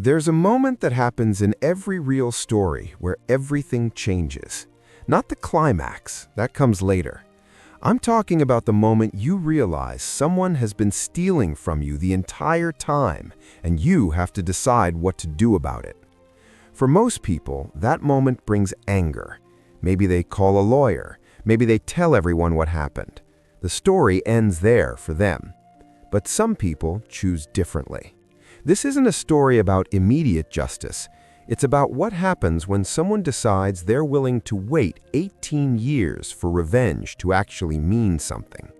There's a moment that happens in every real story where everything changes. Not the climax, that comes later. I'm talking about the moment you realize someone has been stealing from you the entire time, and you have to decide what to do about it. For most people, that moment brings anger. Maybe they call a lawyer. Maybe they tell everyone what happened. The story ends there for them. But some people choose differently. This isn't a story about immediate justice. It's about what happens when someone decides they're willing to wait 18 years for revenge to actually mean something.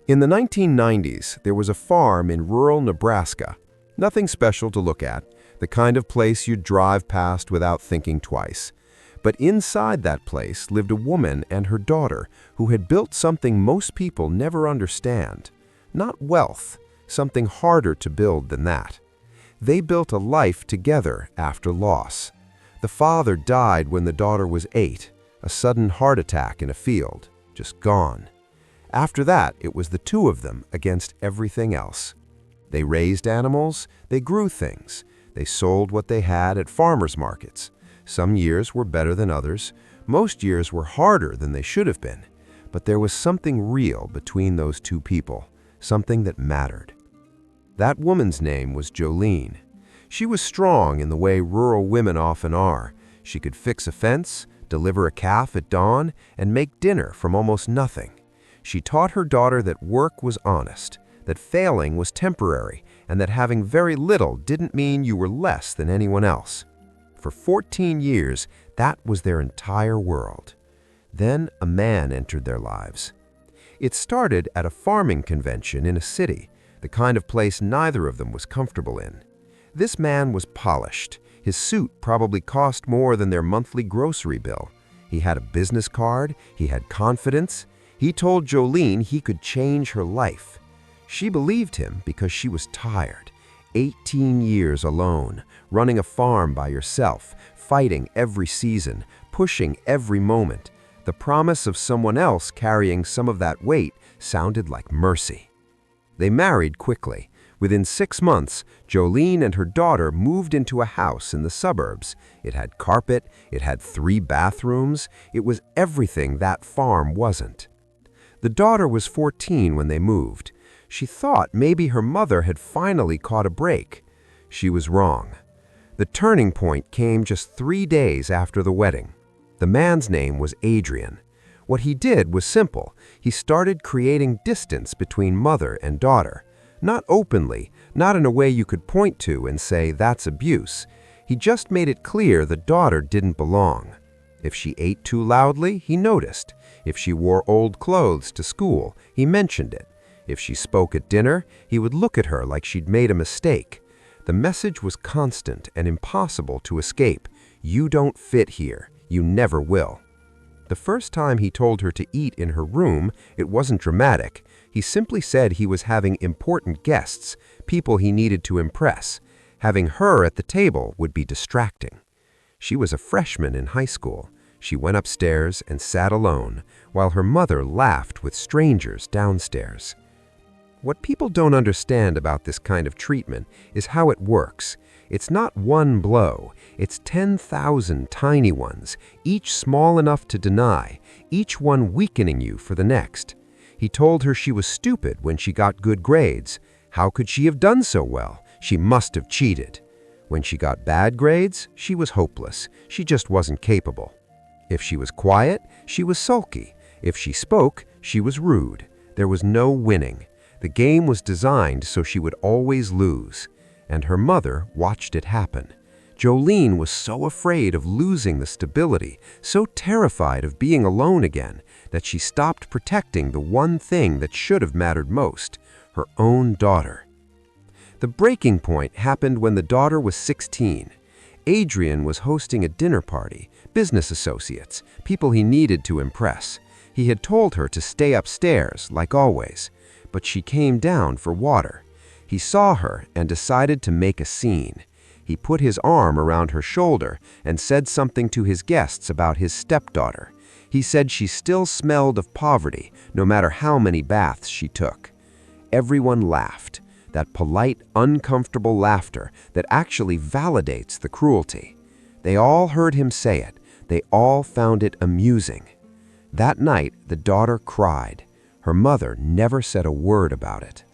In the 1990s, there was a farm in rural Nebraska. Nothing special to look at, the kind of place you'd drive past without thinking twice. But inside that place lived a woman and her daughter who had built something most people never understand. Not wealth, something harder to build than that. They built a life together after loss. The father died when the daughter was 8, a sudden heart attack in a field, just gone. After that, it was the two of them against everything else. They raised animals, they grew things, they sold what they had at farmers markets. Some years were better than others, most years were harder than they should have been. But there was something real between those two people, something that mattered. That woman's name was Jolene. She was strong in the way rural women often are. She could fix a fence, deliver a calf at dawn, and make dinner from almost nothing. She taught her daughter that work was honest, that failing was temporary, and that having very little didn't mean you were less than anyone else. For 14 years, that was their entire world. Then a man entered their lives. It started at a farming convention in a city, the kind of place neither of them was comfortable in. This man was polished. His suit probably cost more than their monthly grocery bill. He had a business card, he had confidence. He told Jolene he could change her life. She believed him because she was tired. 18 years alone, running a farm by yourself, fighting every season, pushing every moment. The promise of someone else carrying some of that weight sounded like mercy. They married quickly. Within 6 months, Jolene and her daughter moved into a house in the suburbs. It had carpet, it had 3 bathrooms, it was everything that farm wasn't. The daughter was 14 when they moved. She thought maybe her mother had finally caught a break. She was wrong. The turning point came just 3 days after the wedding. The man's name was Adrian. What he did was simple. He started creating distance between mother and daughter. Not openly, not in a way you could point to and say that's abuse. He just made it clear the daughter didn't belong. If she ate too loudly, he noticed. If she wore old clothes to school, he mentioned it. If she spoke at dinner, he would look at her like she'd made a mistake. The message was constant and impossible to escape. You don't fit here. You never will. The first time he told her to eat in her room, it wasn't dramatic. He simply said he was having important guests, people he needed to impress. Having her at the table would be distracting. She was a freshman in high school. She went upstairs and sat alone, while her mother laughed with strangers downstairs. What people don't understand about this kind of treatment is how it works. It's not one blow, it's 10,000 tiny ones, each small enough to deny, each one weakening you for the next. He told her she was stupid when she got good grades. How could she have done so well? She must have cheated. When she got bad grades, she was hopeless. She just wasn't capable. If she was quiet, she was sulky. If she spoke, she was rude. There was no winning. The game was designed so she would always lose. And her mother watched it happen. Jolene was so afraid of losing the stability, so terrified of being alone again, that she stopped protecting the one thing that should have mattered most, her own daughter. The breaking point happened when the daughter was 16. Adrian was hosting a dinner party, business associates, people he needed to impress. He had told her to stay upstairs, like always, but she came down for water. He saw her and decided to make a scene. He put his arm around her shoulder and said something to his guests about his stepdaughter. He said she still smelled of poverty, no matter how many baths she took. Everyone laughed. that polite, uncomfortable laughter that actually validates the cruelty. They all heard him say it. They all found it amusing. That night, the daughter cried. Her mother never said a word about it.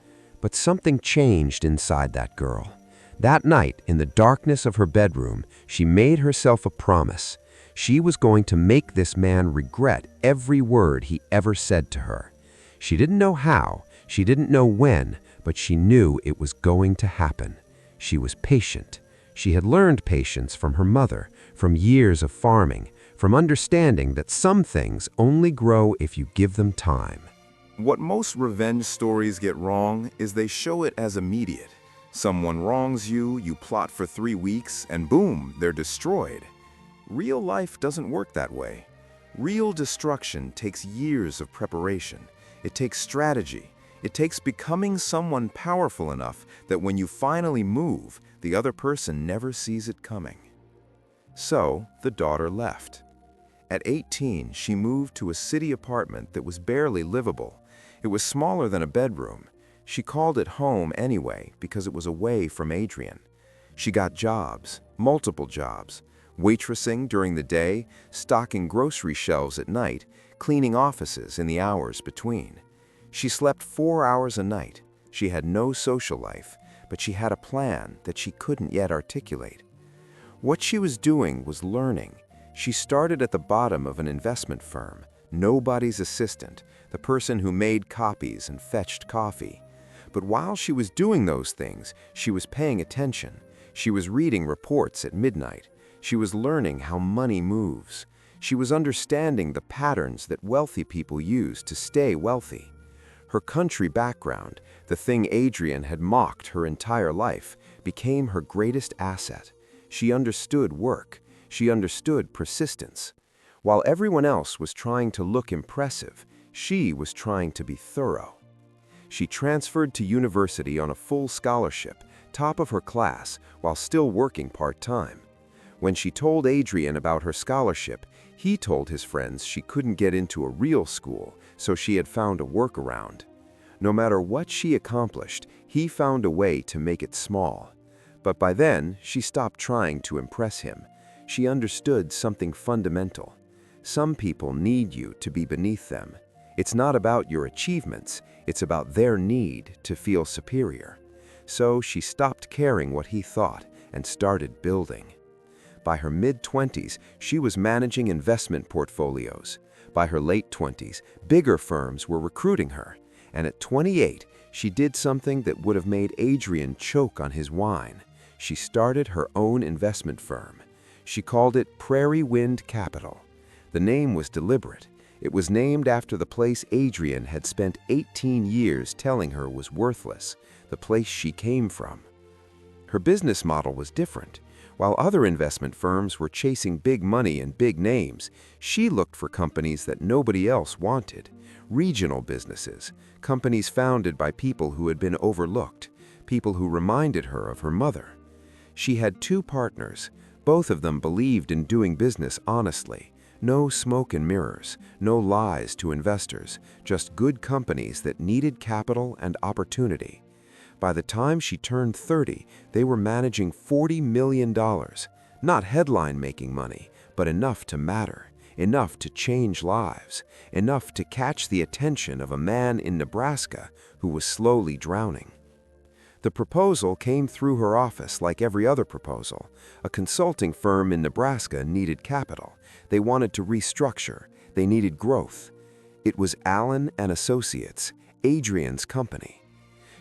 But something changed inside that girl. That night, in the darkness of her bedroom, she made herself a promise. She was going to make this man regret every word he ever said to her. She didn't know how, she didn't know when, but she knew it was going to happen. She was patient. She had learned patience from her mother, from years of farming, from understanding that some things only grow if you give them time. What most revenge stories get wrong is they show it as immediate. Someone wrongs you, you plot for 3 weeks, and boom, they're destroyed. Real life doesn't work that way. Real destruction takes years of preparation. It takes strategy. It takes becoming someone powerful enough that when you finally move, the other person never sees it coming. So, the daughter left. At 18, she moved to a city apartment that was barely livable. It was smaller than a bedroom. She called it home anyway because it was away from Adrian. She got jobs, multiple jobs, waitressing during the day, stocking grocery shelves at night, cleaning offices in the hours between. She slept 4 hours a night. She had no social life, but she had a plan that she couldn't yet articulate. What she was doing was learning. She started at the bottom of an investment firm, nobody's assistant, the person who made copies and fetched coffee. But while she was doing those things, she was paying attention. She was reading reports at midnight. She was learning how money moves. She was understanding the patterns that wealthy people use to stay wealthy. Her country background, the thing Adrian had mocked her entire life, became her greatest asset. She understood work. She understood persistence. While everyone else was trying to look impressive, she was trying to be thorough. She transferred to university on a full scholarship, top of her class, while still working part-time. When she told Adrian about her scholarship, he told his friends she couldn't get into a real school, so she had found a workaround. No matter what she accomplished, he found a way to make it small. But by then, she stopped trying to impress him. She understood something fundamental. Some people need you to be beneath them. It's not about your achievements, it's about their need to feel superior. So she stopped caring what he thought and started building. By her mid-20s, she was managing investment portfolios. By her late 20s, bigger firms were recruiting her. And at 28, she did something that would have made Adrian choke on his wine. She started her own investment firm. She called it Prairie Wind Capital. The name was deliberate. It was named after the place Adrian had spent 18 years telling her was worthless, the place she came from. Her business model was different. While other investment firms were chasing big money and big names, she looked for companies that nobody else wanted. Regional businesses, companies founded by people who had been overlooked, people who reminded her of her mother. She had 2 partners. Both of them believed in doing business honestly. No smoke and mirrors, no lies to investors, just good companies that needed capital and opportunity. By the time she turned 30, they were managing $40 million. Not headline-making money, but enough to matter, enough to change lives, enough to catch the attention of a man in Nebraska who was slowly drowning. The proposal came through her office like every other proposal. A consulting firm in Nebraska needed capital. They wanted to restructure. They needed growth. It was Allen and Associates, Adrian's company.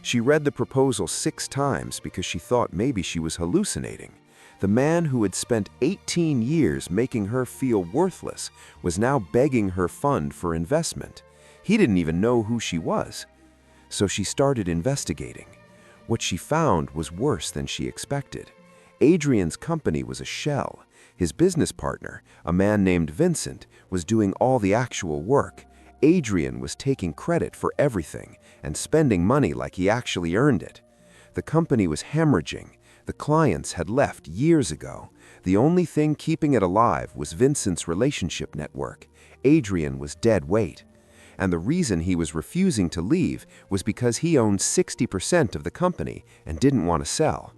She read the proposal 6 times because she thought maybe she was hallucinating. The man who had spent 18 years making her feel worthless was now begging her fund for investment. He didn't even know who she was. So she started investigating. What she found was worse than she expected. Adrian's company was a shell. His business partner, a man named Vincent, was doing all the actual work. Adrian was taking credit for everything and spending money like he actually earned it. The company was hemorrhaging. The clients had left years ago. The only thing keeping it alive was Vincent's relationship network. Adrian was dead weight. And the reason he was refusing to leave was because he owned 60% of the company and didn't want to sell.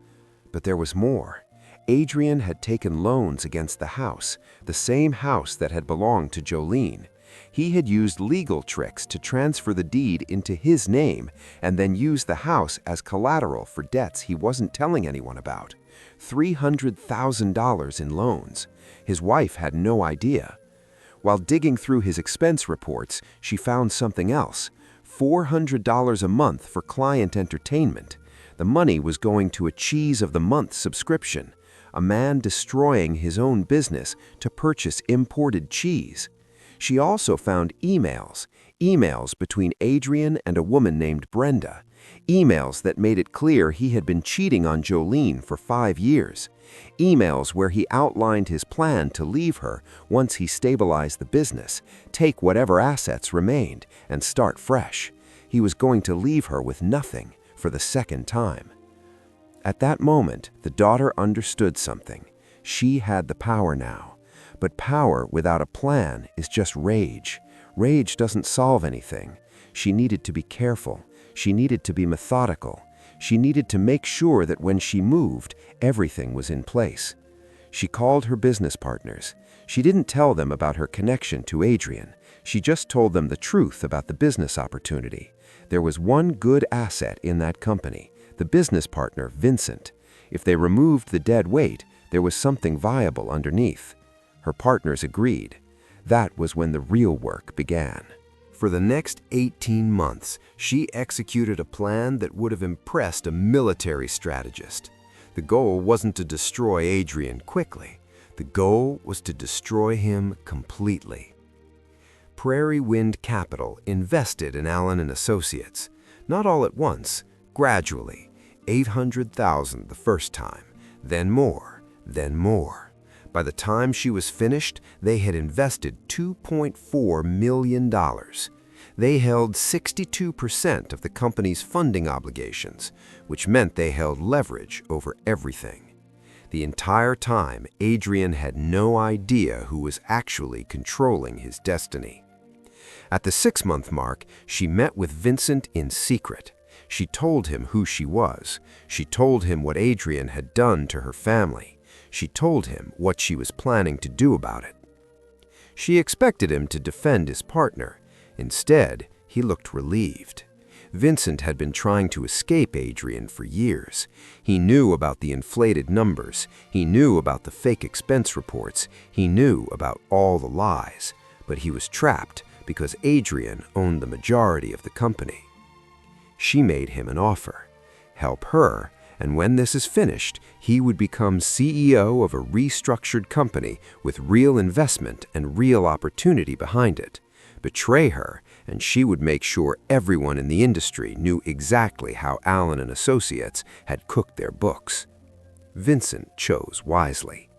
But there was more. Adrian had taken loans against the house, the same house that had belonged to Jolene. He had used legal tricks to transfer the deed into his name and then used the house as collateral for debts he wasn't telling anyone about. $300,000 in loans. His wife had no idea. While digging through his expense reports, she found something else. $400 a month for client entertainment. The money was going to a Cheese of the Month subscription, a man destroying his own business to purchase imported cheese. She also found emails between Adrian and a woman named Brenda, emails that made it clear he had been cheating on Jolene for 5 years, emails where he outlined his plan to leave her once he stabilized the business, take whatever assets remained, and start fresh. He was going to leave her with nothing for the second time. At that moment, the daughter understood something. She had the power now. But power without a plan is just rage. Rage doesn't solve anything. She needed to be careful. She needed to be methodical. She needed to make sure that when she moved, everything was in place. She called her business partners. She didn't tell them about her connection to Adrian. She just told them the truth about the business opportunity. There was one good asset in that company, the business partner, Vincent. If they removed the dead weight, there was something viable underneath. Her partners agreed. That was when the real work began. For the next 18 months, she executed a plan that would have impressed a military strategist. The goal wasn't to destroy Adrian quickly. The goal was to destroy him completely. Prairie Wind Capital invested in Allen & Associates. Not all at once, gradually. $800,000 the first time, then more, then more. By the time she was finished, they had invested $2.4 million. They held 62% of the company's funding obligations, which meant they held leverage over everything. The entire time, Adrian had no idea who was actually controlling his destiny. At the 6-month mark, she met with Vincent in secret. She told him who she was. She told him what Adrian had done to her family. She told him what she was planning to do about it. She expected him to defend his partner. Instead, he looked relieved. Vincent had been trying to escape Adrian for years. He knew about the inflated numbers. He knew about the fake expense reports. He knew about all the lies. But he was trapped because Adrian owned the majority of the company. She made him an offer. Help her, and when this is finished, he would become CEO of a restructured company with real investment and real opportunity behind it. Betray her, and she would make sure everyone in the industry knew exactly how Allen & Associates had cooked their books. Vincent chose wisely.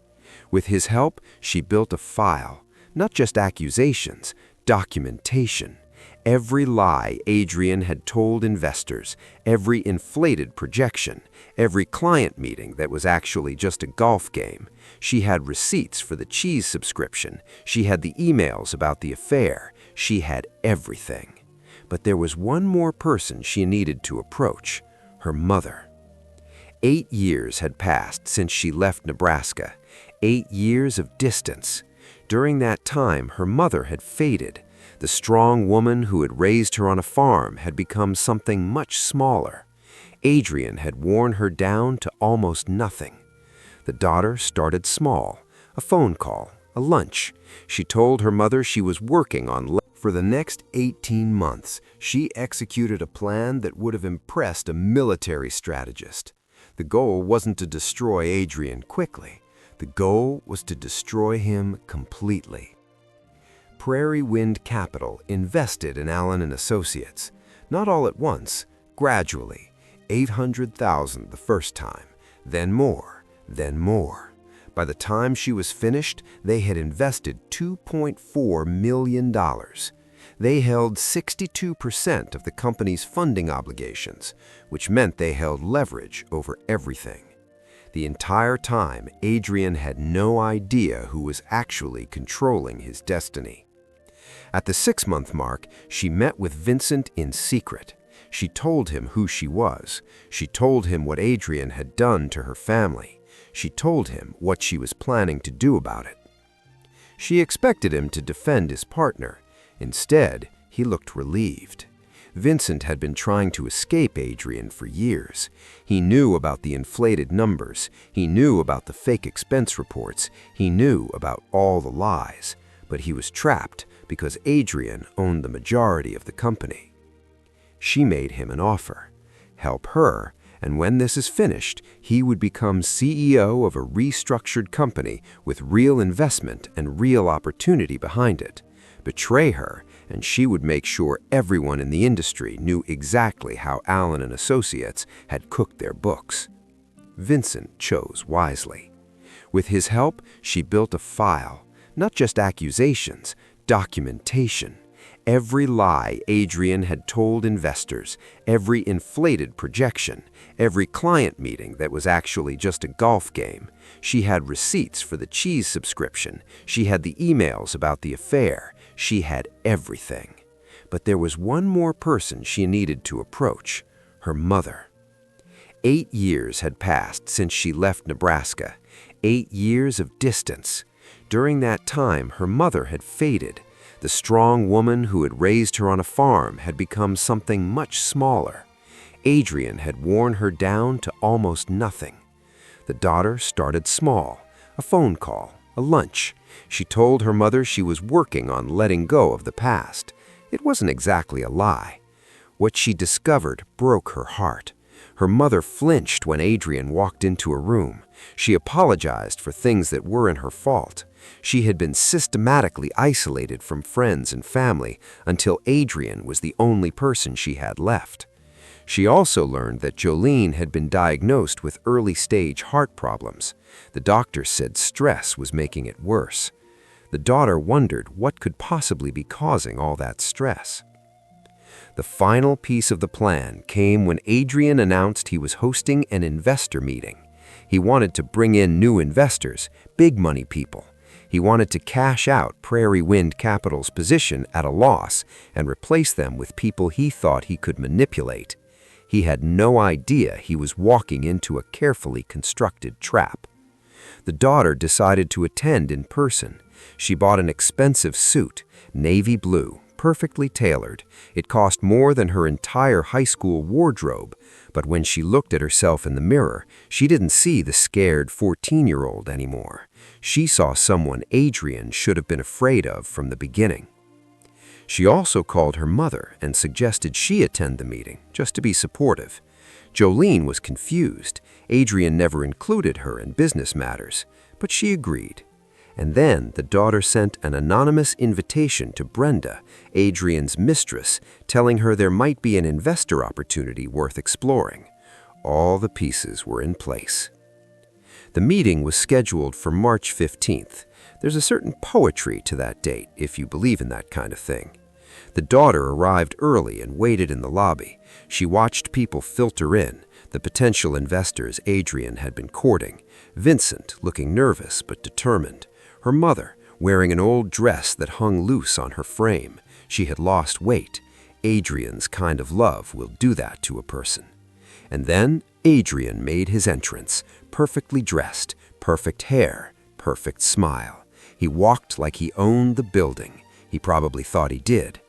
With his help, she built a file, not just accusations, documentation. Every lie Adrian had told investors, every inflated projection, every client meeting that was actually just a golf game. She had receipts for the cheese subscription. She had the emails about the affair. She had everything. But there was one more person she needed to approach, her mother. 8 years had passed since she left Nebraska. 8 years of distance. During that time, her mother had faded. The strong woman who had raised her on a farm had become something much smaller. Adrian had worn her down to almost nothing. The daughter started small, a phone call, a lunch. She told her mother she was working on. For the next 18 months, she executed a plan that would have impressed a military strategist. The goal wasn't to destroy Adrian quickly. The goal was to destroy him completely. Prairie Wind Capital invested in Allen & Associates. Not all at once, gradually. $800,000 the first time, then more, then more. By the time she was finished, they had invested $2.4 million. They held 62% of the company's funding obligations, which meant they held leverage over everything. The entire time, Adrian had no idea who was actually controlling his destiny. At the 6-month mark, she met with Vincent in secret. She told him who she was. She told him what Adrian had done to her family. She told him what she was planning to do about it. She expected him to defend his partner. Instead, he looked relieved. Vincent had been trying to escape Adrian for years. He knew about the inflated numbers. He knew about the fake expense reports. He knew about all the lies. But he was trapped because Adrian owned the majority of the company. She made him an offer. Help her, and when this is finished, he would become CEO of a restructured company with real investment and real opportunity behind it. Betray her, and she would make sure everyone in the industry knew exactly how Allen and Associates had cooked their books. Vincent chose wisely. With his help, she built a file, not just accusations, documentation. Every lie Adrian had told investors, every inflated projection, every client meeting that was actually just a golf game. She had receipts for the cheese subscription. She had the emails about the affair. She had everything. But there was one more person she needed to approach: her mother. 8 years had passed since she left Nebraska. 8 years of distance. During that time, her mother had faded. The strong woman who had raised her on a farm had become something much smaller. Adrian had worn her down to almost nothing. The daughter started small: a phone call, a lunch. She told her mother she was working on letting go of the past. It wasn't exactly a lie. What she discovered broke her heart. Her mother flinched when Adrian walked into a room. She apologized for things that weren't her fault. She had been systematically isolated from friends and family until Adrian was the only person she had left. She also learned that Jolene had been diagnosed with early-stage heart problems. The doctor said stress was making it worse. The daughter wondered what could possibly be causing all that stress. The final piece of the plan came when Adrian announced he was hosting an investor meeting. He wanted to bring in new investors, big money people. He wanted to cash out Prairie Wind Capital's position at a loss and replace them with people he thought he could manipulate. He had no idea he was walking into a carefully constructed trap. The daughter decided to attend in person. She bought an expensive suit, navy blue, perfectly tailored. It cost more than her entire high school wardrobe, but when she looked at herself in the mirror, she didn't see the scared 14-year-old anymore. She saw someone Adrian should have been afraid of from the beginning. She also called her mother and suggested she attend the meeting, just to be supportive. Jolene was confused. Adrian never included her in business matters, but she agreed. And then the daughter sent an anonymous invitation to Brenda, Adrian's mistress, telling her there might be an investor opportunity worth exploring. All the pieces were in place. The meeting was scheduled for March 15th. There's a certain poetry to that date, if you believe in that kind of thing. The daughter arrived early and waited in the lobby. She watched people filter in, the potential investors Adrian had been courting. Vincent, looking nervous but determined. Her mother, wearing an old dress that hung loose on her frame. She had lost weight. Adrian's kind of love will do that to a person. And then Adrian made his entrance, perfectly dressed, perfect hair, perfect smile. He walked like he owned the building. He probably thought he did.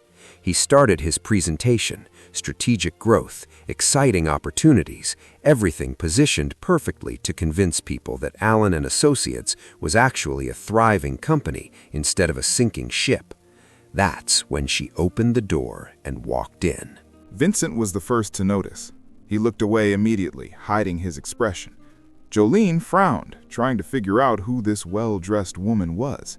He started his presentation: strategic growth, exciting opportunities, everything positioned perfectly to convince people that Allen and Associates was actually a thriving company instead of a sinking ship. That's when she opened the door and walked in. Vincent was the first to notice. He looked away immediately, hiding his expression. Jolene frowned, trying to figure out who this well-dressed woman was.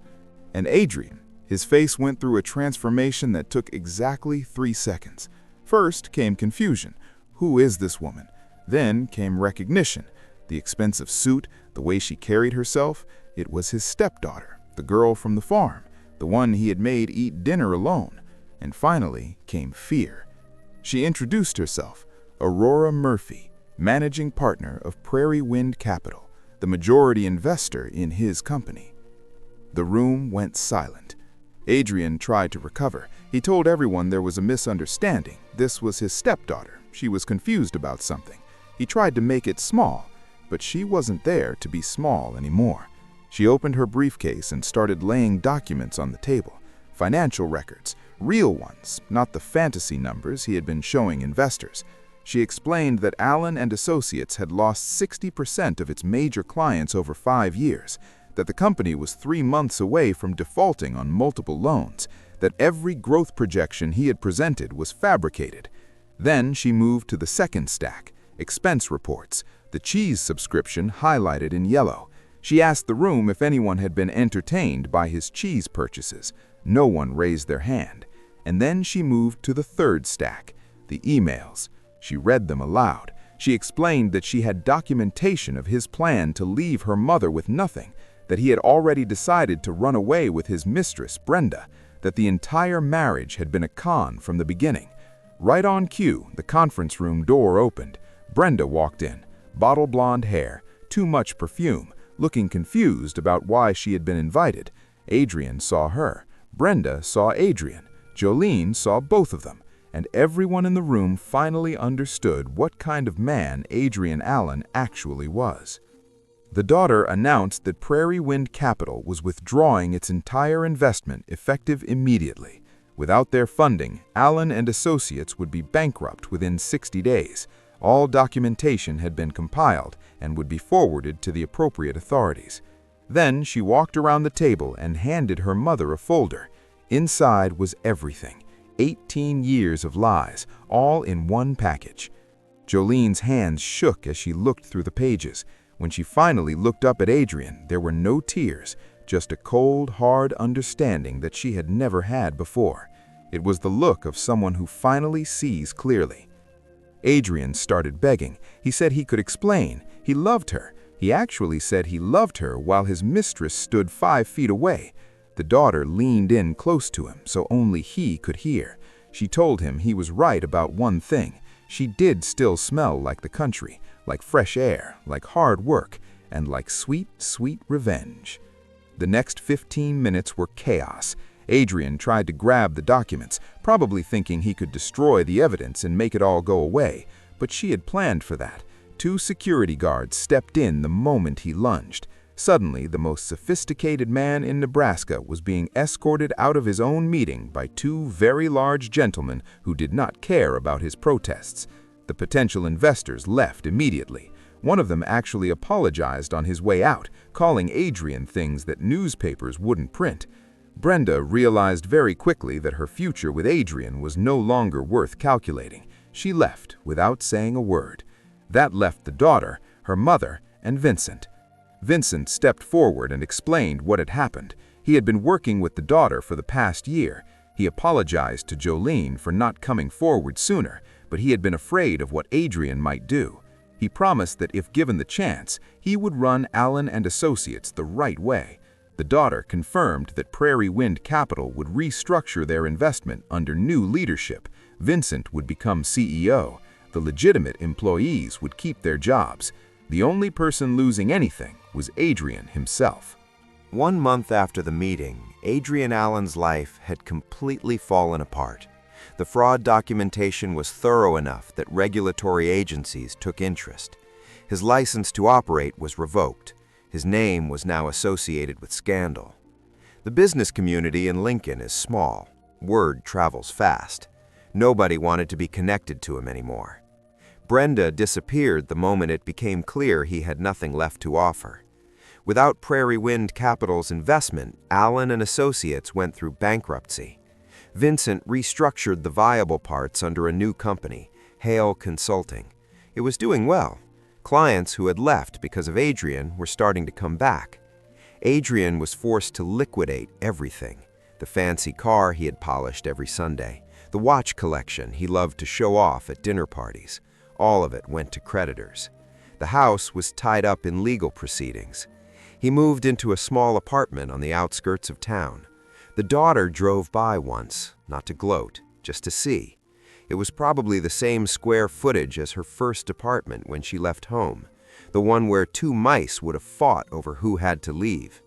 And Adrian, his face went through a transformation that took exactly 3 seconds. First came confusion. Who is this woman? Then came recognition. The expensive suit, the way she carried herself. It was his stepdaughter, the girl from the farm, the one he had made eat dinner alone. And finally came fear. She introduced herself: Aurora Murphy, managing partner of Prairie Wind Capital, the majority investor in his company. The room went silent. Adrian tried to recover. He told everyone there was a misunderstanding. This was his stepdaughter. She was confused about something. He tried to make it small, but she wasn't there to be small anymore. She opened her briefcase and started laying documents on the table. Financial records, real ones, not the fantasy numbers he had been showing investors. She explained that Allen and Associates had lost 60% of its major clients over 5 years, that the company was 3 months away from defaulting on multiple loans, that every growth projection he had presented was fabricated. Then she moved to the second stack, expense reports, the cheese subscription highlighted in yellow. She asked the room if anyone had been entertained by his cheese purchases. No one raised their hand. And then she moved to the third stack, the emails. She read them aloud. She explained that she had documentation of his plan to leave her mother with nothing, that he had already decided to run away with his mistress, Brenda, that the entire marriage had been a con from the beginning. Right on cue, the conference room door opened. Brenda walked in, bottle blonde hair, too much perfume, looking confused about why she had been invited. Adrian saw her. Brenda saw Adrian. Jolene saw both of them. And everyone in the room finally understood what kind of man Adrian Allen actually was. The daughter announced that Prairie Wind Capital was withdrawing its entire investment effective immediately. Without their funding, Allen and Associates would be bankrupt within 60 days. All documentation had been compiled and would be forwarded to the appropriate authorities. Then she walked around the table and handed her mother a folder. Inside was everything. 18 years of lies, all in one package. Jolene's hands shook as she looked through the pages. When she finally looked up at Adrian, there were no tears, just a cold, hard understanding that she had never had before. It was the look of someone who finally sees clearly. Adrian started begging. He said he could explain. He loved her. He actually said he loved her while his mistress stood 5 feet away. The daughter leaned in close to him so only he could hear. She told him he was right about one thing. She did still smell like the country, like fresh air, like hard work, and like sweet, sweet revenge. The next 15 minutes were chaos. Adrian tried to grab the documents, probably thinking he could destroy the evidence and make it all go away, but she had planned for that. 2 security guards stepped in the moment he lunged. Suddenly, the most sophisticated man in Nebraska was being escorted out of his own meeting by 2 very large gentlemen who did not care about his protests. The potential investors left immediately. One of them actually apologized on his way out, calling Adrian things that newspapers wouldn't print. Brenda realized very quickly that her future with Adrian was no longer worth calculating. She left without saying a word. That left the daughter, her mother, and Vincent. Vincent stepped forward and explained what had happened. He had been working with the daughter for the past year. He apologized to Jolene for not coming forward sooner, but he had been afraid of what Adrian might do. He promised that if given the chance, he would run Allen and Associates the right way. The daughter confirmed that Prairie Wind Capital would restructure their investment under new leadership. Vincent would become CEO. The legitimate employees would keep their jobs. The only person losing anything was Adrian himself. 1 month after the meeting, Adrian Allen's life had completely fallen apart. The fraud documentation was thorough enough that regulatory agencies took interest. His license to operate was revoked. His name was now associated with scandal. The business community in Lincoln is small. Word travels fast. Nobody wanted to be connected to him anymore. Brenda disappeared the moment it became clear he had nothing left to offer. Without Prairie Wind Capital's investment, Allen and Associates went through bankruptcy. Vincent restructured the viable parts under a new company, Hale Consulting. It was doing well. Clients who had left because of Adrian were starting to come back. Adrian was forced to liquidate everything. The fancy car he had polished every Sunday, the watch collection he loved to show off at dinner parties. All of it went to creditors. The house was tied up in legal proceedings. He moved into a small apartment on the outskirts of town. The daughter drove by once, not to gloat, just to see. It was probably the same square footage as her first apartment when she left home, the one where 2 mice would have fought over who had to leave.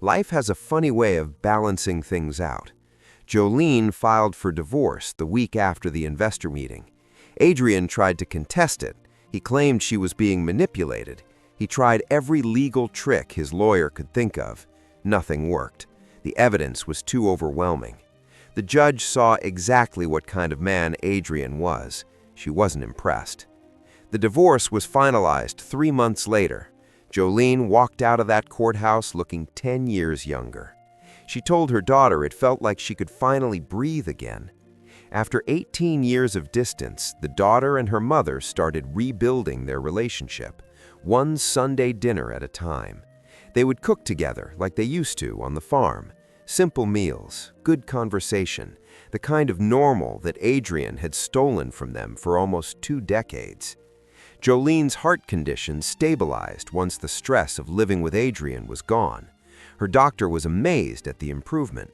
Life has a funny way of balancing things out. Jolene filed for divorce the week after the investor meeting. Adrian tried to contest it. He claimed she was being manipulated. He tried every legal trick his lawyer could think of. Nothing worked. The evidence was too overwhelming. The judge saw exactly what kind of man Adrian was. She wasn't impressed. The divorce was finalized 3 months later. Jolene walked out of that courthouse looking 10 years younger. She told her daughter it felt like she could finally breathe again. After 18 years of distance, the daughter and her mother started rebuilding their relationship, one Sunday dinner at a time. They would cook together like they used to on the farm. Simple meals, good conversation, the kind of normal that Adrian had stolen from them for almost 2 decades. Jolene's heart condition stabilized once the stress of living with Adrian was gone. Her doctor was amazed at the improvement.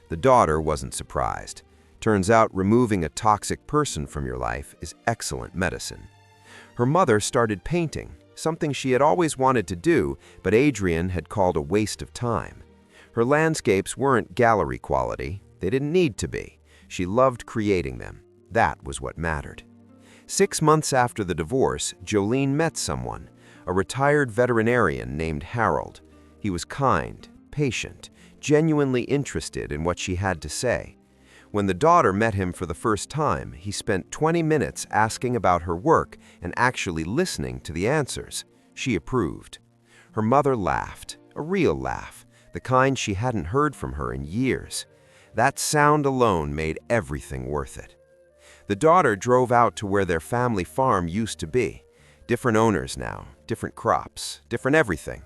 The daughter wasn't surprised. Turns out removing a toxic person from your life is excellent medicine. Her mother started painting, something she had always wanted to do, but Adrian had called a waste of time. Her landscapes weren't gallery quality. They didn't need to be. She loved creating them. That was what mattered. 6 months after the divorce, Jolene met someone, a retired veterinarian named Harold. He was kind, patient, genuinely interested in what she had to say. When the daughter met him for the first time, he spent 20 minutes asking about her work and actually listening to the answers. She approved. Her mother laughed, a real laugh, the kind she hadn't heard from her in years. That sound alone made everything worth it. The daughter drove out to where their family farm used to be. Different owners now, different crops, different everything.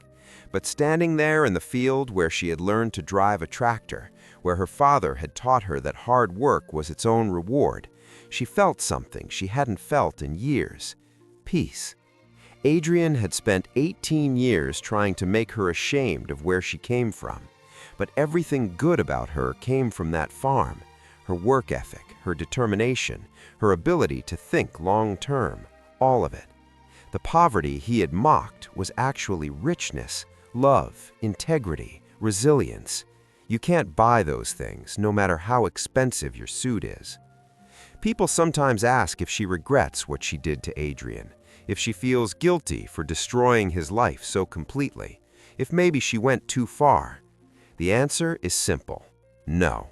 But standing there in the field where she had learned to drive a tractor, where her father had taught her that hard work was its own reward, she felt something she hadn't felt in years: peace. Adrian had spent 18 years trying to make her ashamed of where she came from. But everything good about her came from that farm: her work ethic, her determination, her ability to think long-term, all of it. The poverty he had mocked was actually richness, love, integrity, resilience. You can't buy those things, no matter how expensive your suit is. People sometimes ask if she regrets what she did to Adrian, if she feels guilty for destroying his life so completely, if maybe she went too far. The answer is simple: no.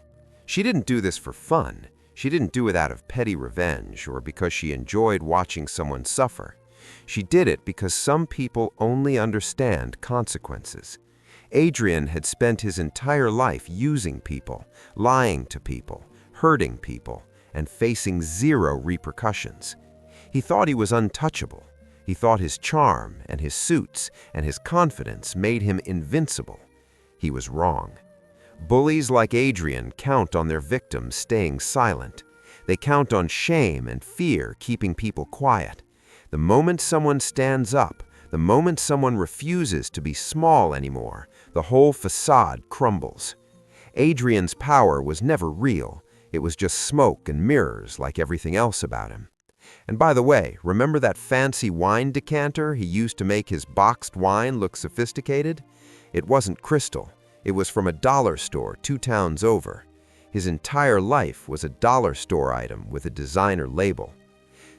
She didn't do this for fun. She didn't do it out of petty revenge or because she enjoyed watching someone suffer. She did it because some people only understand consequences. Adrian had spent his entire life using people, lying to people, hurting people, and facing zero repercussions. He thought he was untouchable. He thought his charm and his suits and his confidence made him invincible. He was wrong. Bullies like Adrian count on their victims staying silent. They count on shame and fear keeping people quiet. The moment someone stands up, the moment someone refuses to be small anymore, the whole facade crumbles. Adrian's power was never real. It was just smoke and mirrors like everything else about him. And by the way, remember that fancy wine decanter he used to make his boxed wine look sophisticated? It wasn't crystal. It was from a dollar store 2 towns over. His entire life was a dollar store item with a designer label.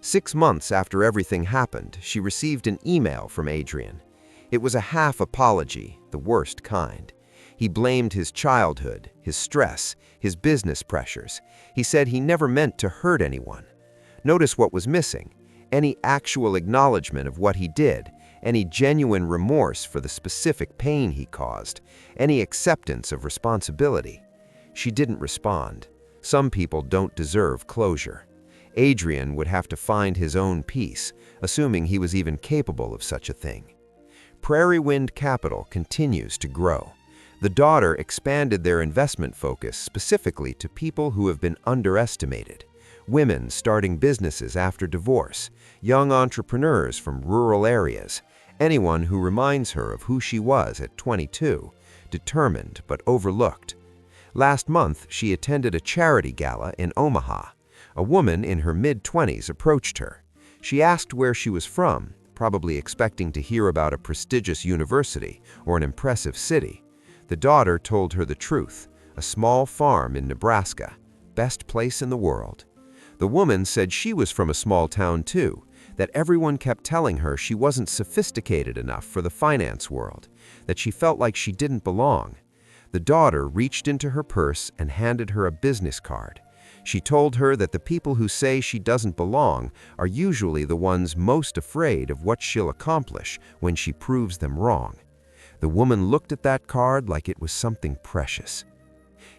6 months after everything happened, she received an email from Adrian. It was a half apology, the worst kind. He blamed his childhood, his stress, his business pressures. He said he never meant to hurt anyone. Notice what was missing: any actual acknowledgement of what he did, any genuine remorse for the specific pain he caused, any acceptance of responsibility. She didn't respond. Some people don't deserve closure. Adrian would have to find his own peace, assuming he was even capable of such a thing. Prairie Wind Capital continues to grow. The daughter expanded their investment focus specifically to people who have been underestimated: women starting businesses after divorce, young entrepreneurs from rural areas, anyone who reminds her of who she was at 22, determined but overlooked. Last month, she attended a charity gala in Omaha. A woman in her mid-20s approached her. She asked where she was from, probably expecting to hear about a prestigious university or an impressive city. The daughter told her the truth, a small farm in Nebraska, best place in the world. The woman said she was from a small town too, that everyone kept telling her she wasn't sophisticated enough for the finance world, that she felt like she didn't belong. The daughter reached into her purse and handed her a business card. She told her that the people who say she doesn't belong are usually the ones most afraid of what she'll accomplish when she proves them wrong. The woman looked at that card like it was something precious.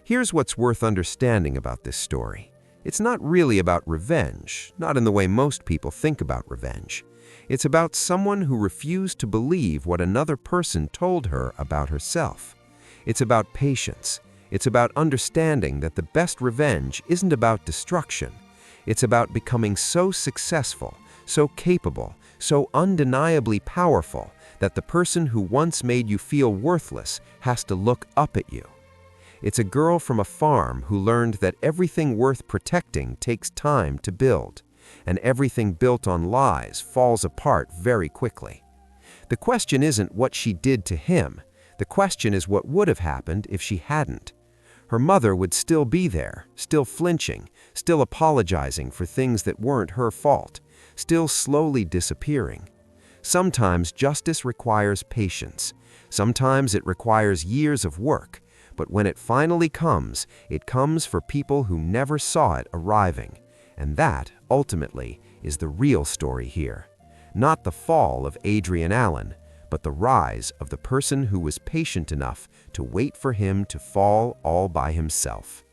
Here's what's worth understanding about this story. It's not really about revenge, not in the way most people think about revenge. It's about someone who refused to believe what another person told her about herself. It's about patience. It's about understanding that the best revenge isn't about destruction. It's about becoming so successful, so capable, so undeniably powerful that the person who once made you feel worthless has to look up at you. It's a girl from a farm who learned that everything worth protecting takes time to build, and everything built on lies falls apart very quickly. The question isn't what she did to him. The question is what would have happened if she hadn't. Her mother would still be there, still flinching, still apologizing for things that weren't her fault, still slowly disappearing. Sometimes justice requires patience. Sometimes it requires years of work. But when it finally comes, it comes for people who never saw it arriving. And that, ultimately, is the real story here. Not the fall of Adrian Allen, but the rise of the person who was patient enough to wait for him to fall all by himself.